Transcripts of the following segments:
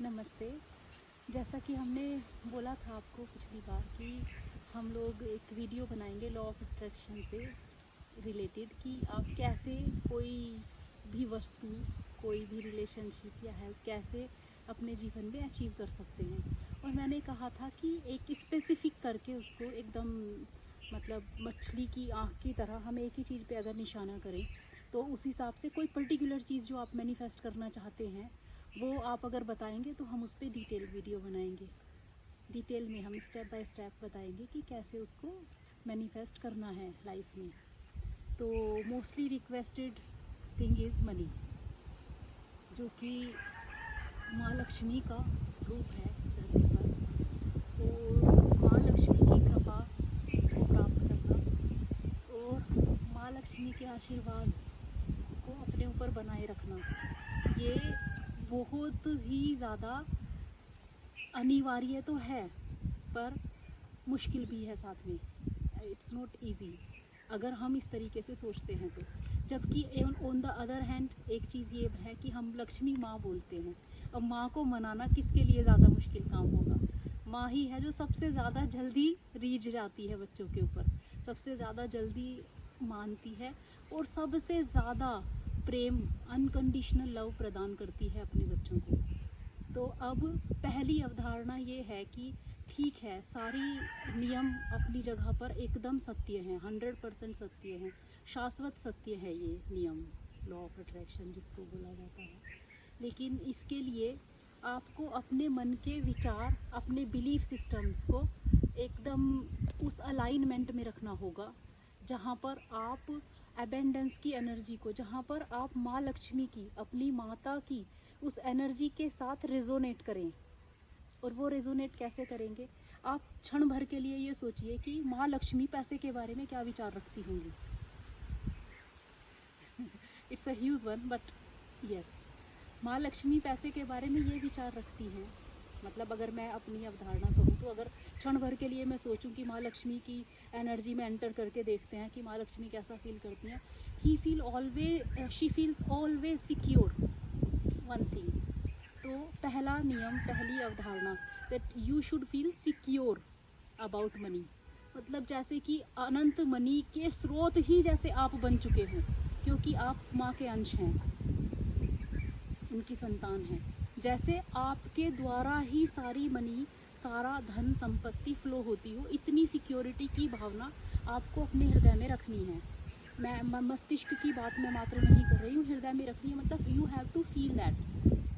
नमस्ते। जैसा कि हमने बोला था आपको पिछली बार कि हम लोग एक वीडियो बनाएंगे लॉ ऑफ अट्रैक्शन से रिलेटेड कि आप कैसे कोई भी वस्तु, कोई भी रिलेशनशिप या हेल्थ कैसे अपने जीवन में अचीव कर सकते हैं। और मैंने कहा था कि एक स्पेसिफिक करके उसको एकदम मतलब मछली की आँख की तरह हम एक ही चीज़ पे अगर निशाना करें तो उस हिसाब से कोई पर्टिकुलर चीज़ जो आप मैनिफेस्ट करना चाहते हैं वो आप अगर बताएंगे तो हम उस पर डिटेल वीडियो बनाएंगे। डिटेल में हम स्टेप बाय स्टेप बताएंगे कि कैसे उसको मैनिफेस्ट करना है लाइफ में। तो mostly requested thing is money, जो कि माँ लक्ष्मी का रूप है धरती पर। तो माँ लक्ष्मी की कृपा को प्राप्त करना और माँ लक्ष्मी के आशीर्वाद को अपने ऊपर बनाए रखना, ये बहुत ही ज़्यादा अनिवार्य तो है पर मुश्किल भी है साथ में। इट्स नॉट इजी अगर हम इस तरीके से सोचते हैं तो। जबकि ऑन द अदर हैंड एक चीज़ ये है कि हम लक्ष्मी माँ बोलते हैं। अब माँ को मनाना किसके लिए ज़्यादा मुश्किल काम होगा? माँ ही है जो सबसे ज़्यादा जल्दी रीझ जाती है बच्चों के ऊपर, सबसे ज़्यादा जल्दी मानती है और सबसे ज़्यादा प्रेम, अनकंडीशनल लव प्रदान करती है अपने बच्चों को। तो अब पहली अवधारणा ये है कि ठीक है, सारी नियम अपनी जगह पर एकदम सत्य हैं, 100% सत्य हैं, शाश्वत सत्य है ये नियम, लॉ ऑफ अट्रैक्शन जिसको बोला जाता है। लेकिन इसके लिए आपको अपने मन के विचार, अपने बिलीफ सिस्टम्स को एकदम उस अलाइनमेंट में रखना होगा जहाँ पर आप एबेंडेंस की एनर्जी को, जहाँ पर आप माँ लक्ष्मी की, अपनी माता की उस एनर्जी के साथ रेजोनेट करें। और वो रेजोनेट कैसे करेंगे? आप क्षण भर के लिए ये सोचिए कि माँ लक्ष्मी पैसे के बारे में क्या विचार रखती होंगी। It's a huge one but yes, माँ लक्ष्मी पैसे के बारे में ये विचार रखती हैं। मतलब अगर मैं अपनी अवधारणा कहूँ तो अगर क्षण भर के लिए मैं सोचूं कि माँ लक्ष्मी की एनर्जी में एंटर करके देखते हैं कि माँ लक्ष्मी कैसा फील करती हैं, she feels always secure. One thing, तो पहला नियम, पहली अवधारणा, that you should feel secure about money. मतलब जैसे कि अनंत मनी के स्रोत ही जैसे आप बन चुके हो, क्योंकि आप माँ के अंश हैं, उनकी संतान है। जैसे आपके द्वारा ही सारी मनी, सारा धन संपत्ति फ्लो होती हो, इतनी सिक्योरिटी की भावना आपको अपने हृदय में रखनी है। मैं मस्तिष्क की बात मैं मात्र नहीं कर रही हूँ, हृदय में रखनी है। मतलब you have to feel that,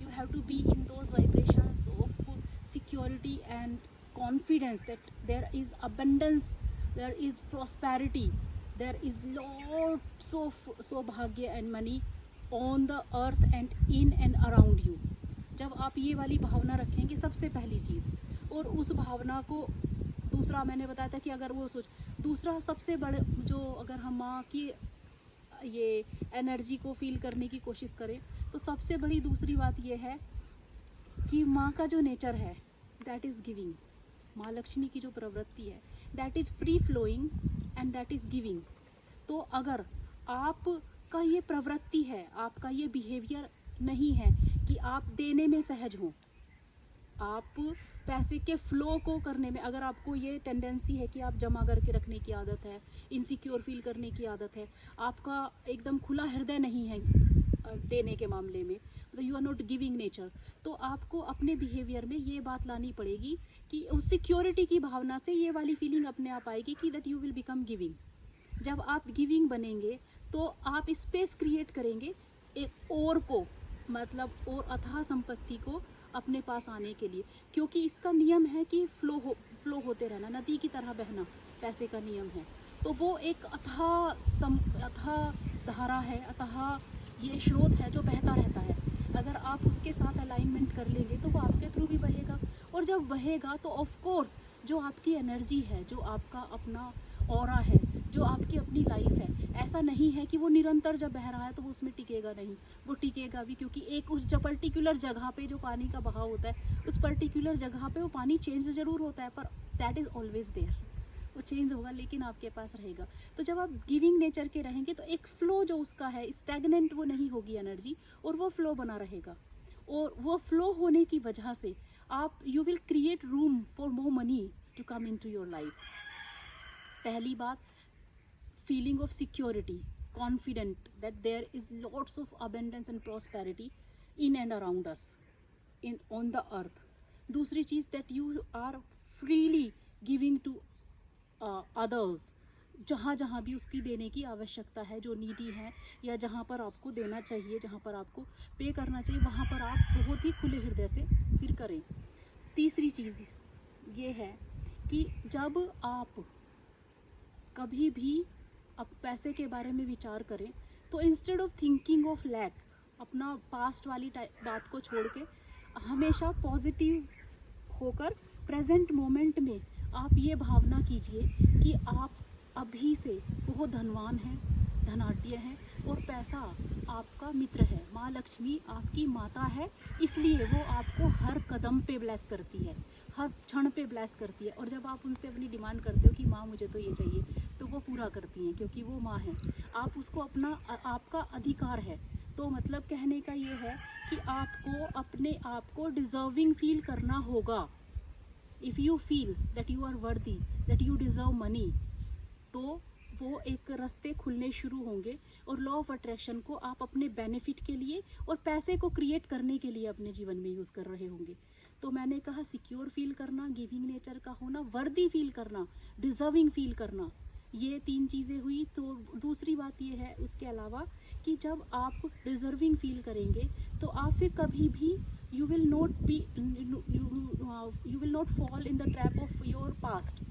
you have to be in those vibrations of security and confidence that there is abundance, there is prosperity, there is lots of सौभाग्य and money on the earth and in and around you. जब आप ये वाली भावना रखेंगे सबसे पहली चीज़, और उस भावना को, दूसरा मैंने बताया था कि अगर वो सोच, दूसरा सबसे बड़े जो, अगर हम माँ की ये एनर्जी को फील करने की कोशिश करें तो सबसे बड़ी दूसरी बात ये है कि माँ का जो नेचर है दैट इज़ गिविंग। माँ लक्ष्मी की जो प्रवृत्ति है that is free flowing and that is giving. तो अगर आपका ये प्रवृत्ति है, आपका ये बिहेवियर नहीं है कि आप देने में सहज हों, आप पैसे के फ्लो को करने में, अगर आपको ये टेंडेंसी है कि आप जमा करके रखने की आदत है, इनसिक्योर फील करने की आदत है, आपका एकदम खुला हृदय नहीं है देने के मामले में, तो you are not giving nature, तो आपको अपने बिहेवियर में ये बात लानी पड़ेगी कि उस सिक्योरिटी की भावना से ये वाली फीलिंग अपने आप आएगी कि that you will become giving. जब आप गिविंग बनेंगे तो आप स्पेस क्रिएट करेंगे एक और को, मतलब और अथाह संपत्ति को अपने पास आने के लिए, क्योंकि इसका नियम है कि फ्लो होते रहना, नदी की तरह बहना पैसे का नियम है। तो वो एक अथाह धारा है, अथाह ये स्रोत है जो बहता रहता है। अगर आप उसके साथ अलाइनमेंट कर लेंगे तो वो आपके थ्रू भी बहेगा, और जब बहेगा तो ऑफ कोर्स जो आपकी एनर्जी है, जो आपका अपना ऑरा है, जो आपकी अपनी लाइफ है, ऐसा नहीं है कि वो निरंतर जब बह रहा है तो वो उसमें टिकेगा नहीं, वो टिकेगा भी, क्योंकि एक उस जो पर्टिकुलर जगह पे जो पानी का बहाव होता है, उस पर्टिकुलर जगह पे वो पानी चेंज ज़रूर होता है पर दैट इज़ ऑलवेज देयर, वो चेंज होगा लेकिन आपके पास रहेगा। तो जब आप गिविंग नेचर के रहेंगे तो एक फ्लो जो उसका है, स्टैगनेंट वो नहीं होगी एनर्जी, और वो फ्लो बना रहेगा। और वो फ्लो होने की वजह से आप you will create room for more money to come into your life. पहली बात, feeling of security, confident that there is lots of abundance and prosperity in and around us, in on the earth. दूसरी चीज़, that you are freely giving to others, जहाँ जहाँ भी उसकी देने की आवश्यकता है, जो नीडी है या जहाँ पर आपको देना चाहिए, जहाँ पर आपको पे करना चाहिए, वहाँ पर आप बहुत ही खुले हृदय से फिर करें। तीसरी चीज़ ये है कि जब आप कभी भी अब पैसे के बारे में विचार करें तो instead of thinking of lack, अपना पास्ट वाली बात को छोड़ के हमेशा पॉजिटिव होकर प्रेजेंट मोमेंट में आप ये भावना कीजिए कि आप अभी से बहुत धनवान हैं, धनाढ्य हैं और पैसा आपका मित्र है। माँ लक्ष्मी आपकी माता है, इसलिए वो आपको हर कदम पे ब्लेस करती है, हर क्षण पे ब्लेस करती है। और जब आप उनसे अपनी डिमांड करते हो कि माँ मुझे तो ये चाहिए, तो वो पूरा करती हैं, क्योंकि वो माँ है। आप उसको अपना, आपका अधिकार है। तो मतलब कहने का ये है कि आपको अपने आप को डिजर्विंग फील करना होगा। If you feel that you are worthy, that you deserve money, तो वो एक रास्ते खुलने शुरू होंगे और लॉ ऑफ अट्रैक्शन को आप अपने बेनिफिट के लिए और पैसे को क्रिएट करने के लिए अपने जीवन में यूज़ कर रहे होंगे। तो मैंने कहा सिक्योर फील करना, गिविंग नेचर का होना, वर्दी फील करना, डिजर्विंग फील करना, ये तीन चीज़ें हुई। तो दूसरी बात ये है उसके अलावा कि जब आप डिजर्विंग फील करेंगे तो आप फिर कभी भी you will not fall in the trap of your past.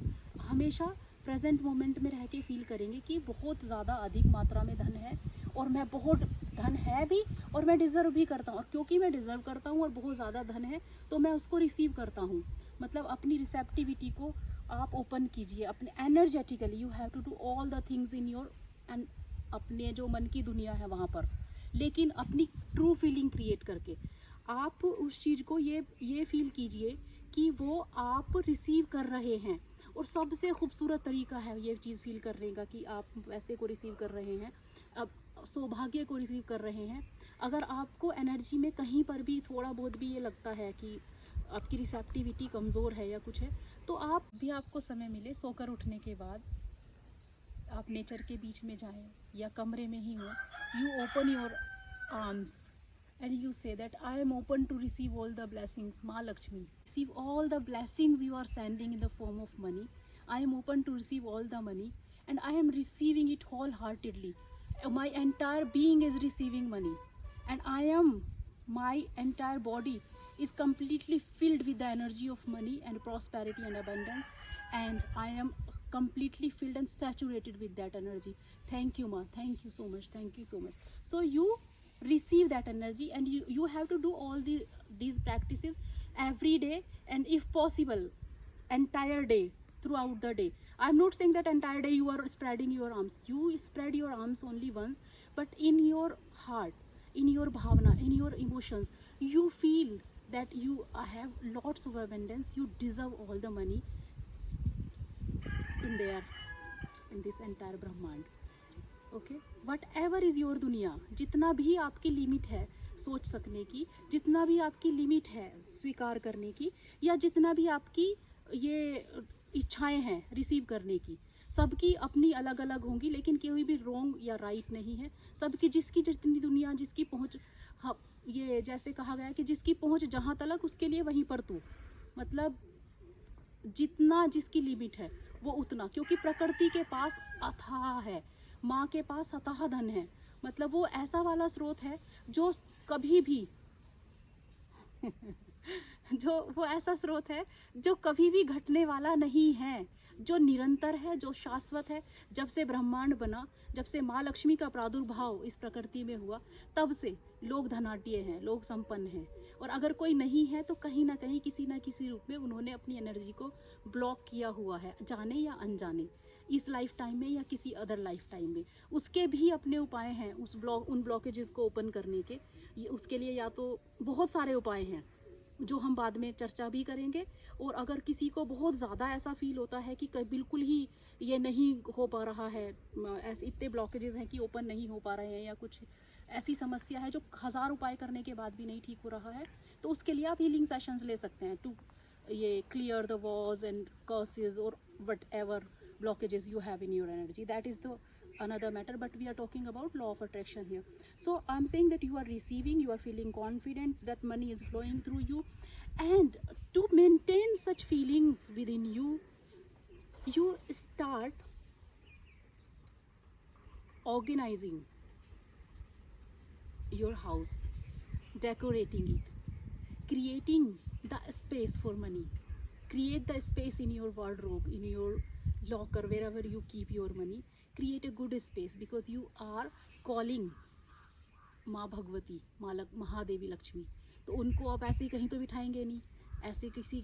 हमेशा प्रेजेंट मोमेंट में रह के फील करेंगे कि बहुत ज़्यादा अधिक मात्रा में धन है और मैं बहुत धन है भी और मैं डिज़र्व भी करता हूँ, और क्योंकि मैं डिज़र्व करता हूँ और बहुत ज़्यादा धन है तो मैं उसको रिसीव करता हूँ। मतलब अपनी रिसेप्टिविटी को आप ओपन कीजिए, अपने energetically you have to do all the things in your and अपने जो मन की दुनिया है वहाँ पर, लेकिन अपनी ट्रू फीलिंग क्रिएट करके आप उस चीज़ को ये फील कीजिए कि वो आप रिसीव कर रहे हैं। और सबसे खूबसूरत तरीका है ये चीज़ फील करने का कि आप पैसे को रिसीव कर रहे हैं, अब सौभाग्य को रिसीव कर रहे हैं। अगर आपको एनर्जी में कहीं पर भी थोड़ा बहुत भी ये लगता है कि आपकी रिसेप्टिविटी कमज़ोर है या कुछ है, तो आप भी, आपको समय मिले सोकर उठने के बाद आप नेचर के बीच में जाएं या कमरे में ही हो, you open your arms and you say that I am open to receive all the blessings, Ma Lakshmi. Receive all the blessings you are sending in the form of money. I am open to receive all the money and I am receiving it wholeheartedly. My entire being is receiving money and my entire body is completely filled with the energy of money and prosperity and abundance, and I am completely filled and saturated with that energy. Thank you, Ma. Thank you so much. Thank you so much. So you receive that energy and you have to do all these practices every day, and if possible entire day, throughout the day. I'm not saying that entire day you are spreading your arms. You spread your arms only once, but in your heart, in your bhavana, in your emotions, you feel that you have lots of abundance, you deserve all the money in there, in this entire Brahmand. Okay, what ever is your दुनिया, जितना भी आपकी limit है सोच सकने की, जितना भी आपकी लिमिट है स्वीकार करने की, या जितना भी आपकी ये इच्छाएं हैं रिसीव करने की, सबकी अपनी अलग अलग होंगी, लेकिन कोई भी रॉन्ग या राइट नहीं है। सबकी जिसकी जितनी दुनिया, जिसकी पहुंच, हाँ, ये जैसे कहा गया कि जिसकी पहुंच जहाँ तलक उसके लिए वहीं पर तू, मतलब जितना जिसकी लिमिट है वो उतना, क्योंकि प्रकृति के पास अथाह है, माँ के पास अथाह धन है। मतलब वो ऐसा वाला स्रोत है जो कभी भी जो वो ऐसा स्रोत है जो कभी भी घटने वाला नहीं है, जो निरंतर है, जो शाश्वत है। जब से ब्रह्मांड बना, जब से माँ लक्ष्मी का प्रादुर्भाव इस प्रकृति में हुआ, तब से लोग धनाढ्य हैं, लोग संपन्न हैं। और अगर कोई नहीं है तो कहीं ना कहीं किसी ना किसी रूप में उन्होंने अपनी एनर्जी को ब्लॉक किया हुआ है, जाने या अनजाने, इस लाइफ टाइम में या किसी अदर लाइफ टाइम में। उसके भी अपने उपाय हैं उन ब्लॉकेजेस को ओपन करने के। उसके लिए या तो बहुत सारे उपाय हैं जो हम बाद में चर्चा भी करेंगे। और अगर किसी को बहुत ज़्यादा ऐसा फील होता है कि बिल्कुल ही ये नहीं हो पा रहा है, ऐसे इतने ब्लॉकेजेस हैं कि ओपन नहीं हो पा रहे हैं या कुछ, ऐसी समस्या है जो 1000 उपाय करने के बाद भी नहीं ठीक हो रहा है, तो उसके लिए आप हीलिंग सेशंस ले सकते हैं टू ये clear the wars and curses और whatever blockages you have in your energy. That is the another matter, but we are talking about law of attraction here. So I'm saying that you are receiving, you are feeling confident that money is flowing through you, and to maintain such feelings within you, you start organizing your house, decorating it, creating the space for money. Create the space in your wardrobe, in your locker, wherever you keep your money. Create a good space because you are calling माँ भगवती, महादेवी लक्ष्मी. तो उनको आप ऐसे ही कहीं तो बिठाएंगे नहीं, ऐसे किसी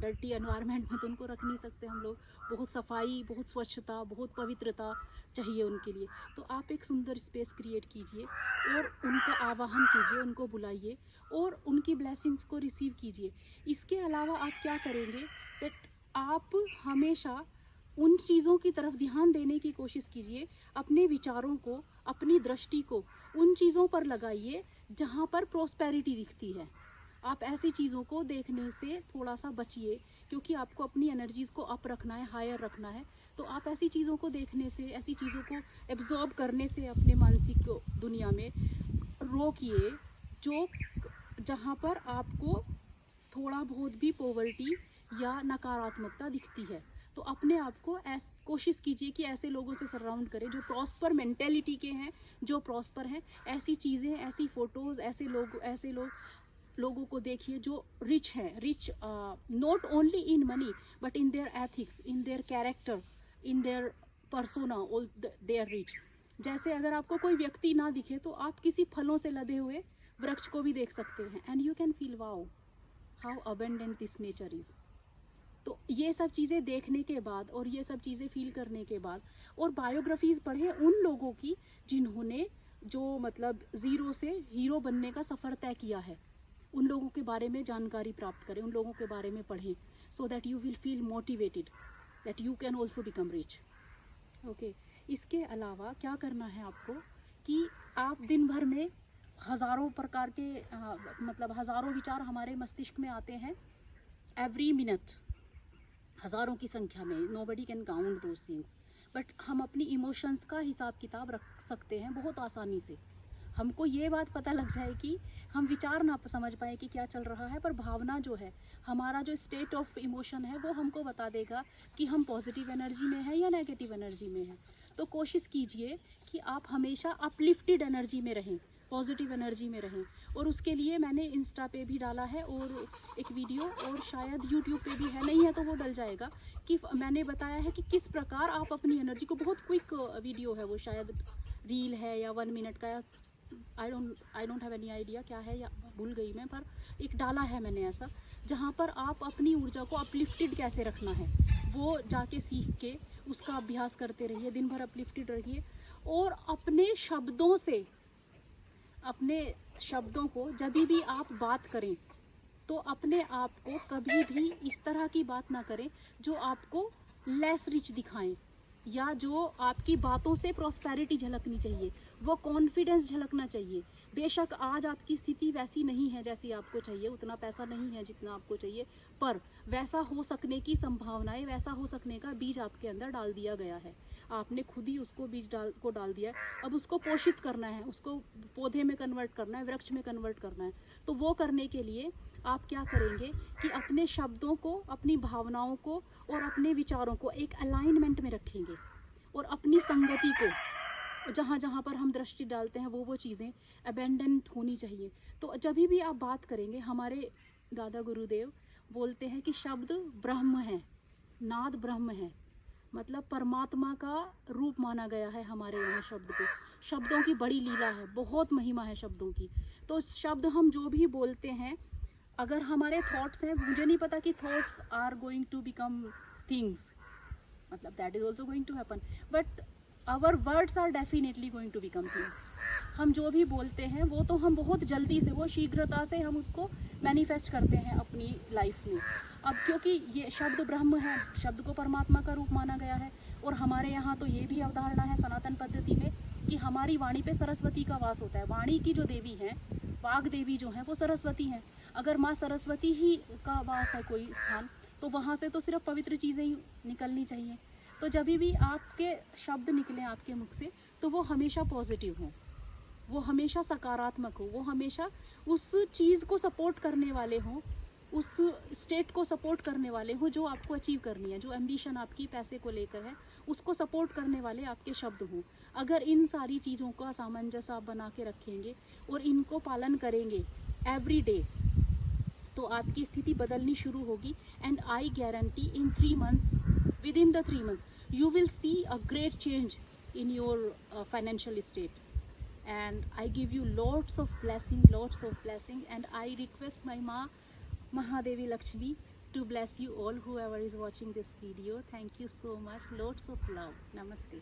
डर्टी एनवायरनमेंट में तो उनको रख नहीं सकते हम लोग. बहुत सफाई, बहुत स्वच्छता, बहुत पवित्रता चाहिए उनके लिए. तो आप एक सुंदर स्पेस क्रिएट कीजिए और उनका आवाहन कीजिए, उनको बुलाइए और उनकी ब्लेसिंग्स को रिसीव कीजिए. इसके अलावा आप क्या करेंगे, दैट आप हमेशा उन चीज़ों की तरफ ध्यान देने की कोशिश कीजिए, अपने विचारों को, अपनी दृष्टि को उन चीज़ों पर लगाइए जहाँ पर प्रॉस्पेरिटी दिखती है. आप ऐसी चीज़ों को देखने से थोड़ा सा बचिए, क्योंकि आपको अपनी एनर्जीज़ को अप रखना है, हायर रखना है. तो आप ऐसी चीज़ों को देखने से, ऐसी चीज़ों को एब्जॉर्ब करने से अपने मानसिक दुनिया में रोकिए जो जहाँ पर आपको थोड़ा बहुत भी पॉवर्टी या नकारात्मकता दिखती है. तो अपने आप को कोशिश कीजिए कि ऐसे लोगों से सराउंड करें जो प्रॉस्पर मेंटेलिटी के हैं, जो प्रॉस्पर हैं. ऐसी चीज़ें, ऐसी फ़ोटोज़, ऐसे लोगों को देखिए जो रिच हैं, rich not only in money but in their ethics, in their character, in their persona, all they are rich. जैसे अगर आपको कोई व्यक्ति ना दिखे तो आप किसी फलों से लदे हुए वृक्ष को भी देख सकते हैं, and you can feel wow how abundant this nature is. तो ये सब चीज़ें देखने के बाद और ये सब चीज़ें फील करने के बाद, और बायोग्राफीज़ पढ़ें उन लोगों की जिन्होंने जो मतलब ज़ीरो से हीरो बनने का सफ़र तय किया है. उन लोगों के बारे में जानकारी प्राप्त करें, उन लोगों के बारे में पढ़ें, so that you will feel motivated that you can also become rich. Okay. इसके अलावा क्या करना है आपको कि आप दिन भर में हज़ारों प्रकार के मतलब हज़ारों विचार हमारे मस्तिष्क में आते हैं एवरी मिनट, हज़ारों की संख्या में. Nobody can count those things, but हम अपनी इमोशंस का हिसाब किताब रख सकते हैं बहुत आसानी से. हमको ये बात पता लग जाए कि हम विचार ना समझ पाए कि क्या चल रहा है, पर भावना जो है, हमारा जो स्टेट ऑफ इमोशन है, वो हमको बता देगा कि हम पॉजिटिव एनर्जी में हैं या नेगेटिव एनर्जी में हैं. तो कोशिश कीजिए कि आप हमेशा अपलिफ्टेड एनर्जी में रहें, पॉजिटिव एनर्जी में रहें. और उसके लिए मैंने इंस्टा पे भी डाला है और एक वीडियो, और शायद यूट्यूब पे भी है, नहीं है तो वो डल जाएगा, कि मैंने बताया है कि किस प्रकार आप अपनी एनर्जी को, बहुत क्विक वीडियो है वो, शायद रील है या 1 मिनट का, या I don't have any idea क्या है, या भूल गई मैं, पर एक डाला है मैंने ऐसा, जहाँ पर आप अपनी ऊर्जा को अपलिफ्टेड कैसे रखना है वो जाके सीख के उसका अभ्यास करते रहिए. दिन भर अपलिफ्टेड रहिए और अपने शब्दों को जब भी आप बात करें तो अपने आप को कभी भी इस तरह की बात ना करें जो आपको लेस रिच दिखाएं, या जो आपकी बातों से प्रॉस्पेरिटी झलकनी चाहिए, वो कॉन्फिडेंस झलकना चाहिए. बेशक आज आपकी स्थिति वैसी नहीं है जैसी आपको चाहिए, उतना पैसा नहीं है जितना आपको चाहिए, पर वैसा हो सकने की संभावनाएं, वैसा हो सकने का बीज आपके अंदर डाल दिया गया है. आपने खुद ही उसको बीज डाल दिया है. अब उसको पोषित करना है, उसको पौधे में कन्वर्ट करना है, वृक्ष में कन्वर्ट करना है. तो वो करने के लिए आप क्या करेंगे कि अपने शब्दों को, अपनी भावनाओं को और अपने विचारों को एक अलाइनमेंट में रखेंगे, और अपनी संगति को, जहाँ जहाँ पर हम दृष्टि डालते हैं वो चीज़ें अबेंडेंट होनी चाहिए. तो जब भी आप बात करेंगे, हमारे दादा गुरुदेव बोलते हैं कि शब्द ब्रह्म है, नाद ब्रह्म है, मतलब परमात्मा का रूप माना गया है हमारे यहाँ शब्द को. शब्दों की बड़ी लीला है, बहुत महिमा है शब्दों की. तो शब्द हम जो भी बोलते हैं, अगर हमारे थॉट्स हैं, मुझे नहीं पता कि thoughts are going to become things, मतलब that is also going to happen, but our words are definitely going to become things. हम जो भी बोलते हैं वो तो हम बहुत जल्दी से, वो शीघ्रता से हम उसको मैनिफेस्ट करते हैं अपनी लाइफ में. अब क्योंकि ये शब्द ब्रह्म है, शब्द को परमात्मा का रूप माना गया है, और हमारे यहाँ तो ये भी अवधारणा है सनातन पद्धति में कि हमारी वाणी पे सरस्वती का वास होता है। वाणी की जो देवी हैं, वाग देवी जो हैं वो सरस्वती हैं। अगर माँ सरस्वती ही का वास है कोई स्थान, तो वहाँ से तो सिर्फ पवित्र चीज़ें ही निकलनी चाहिए। तो जब भी आपके शब्द निकलें आपके मुख से, तो वो हमेशा पॉजिटिव हों, वो हमेशा सकारात्मक हो, वो हमेशा उस चीज़ को सपोर्ट करने वाले हों, उस स्टेट को सपोर्ट करने वाले हों जो आपको अचीव करनी है, जो एम्बिशन आपकी पैसे को लेकर है, उसको सपोर्ट करने वाले आपके शब्द हों। अगर इन सारी चीज़ों का सामंजस्य आप बना के रखेंगे और इनको पालन करेंगे एवरी डे, तो आपकी स्थिति बदलनी शुरू होगी। And I guarantee in 3 months, with in the 3 months you will see a great change in your financial state. And I give you lots of blessing, and I request my Ma Mahadevi Lakshmi to bless you all, whoever is watching this video. Thank you so much. Lots of love. Namaste.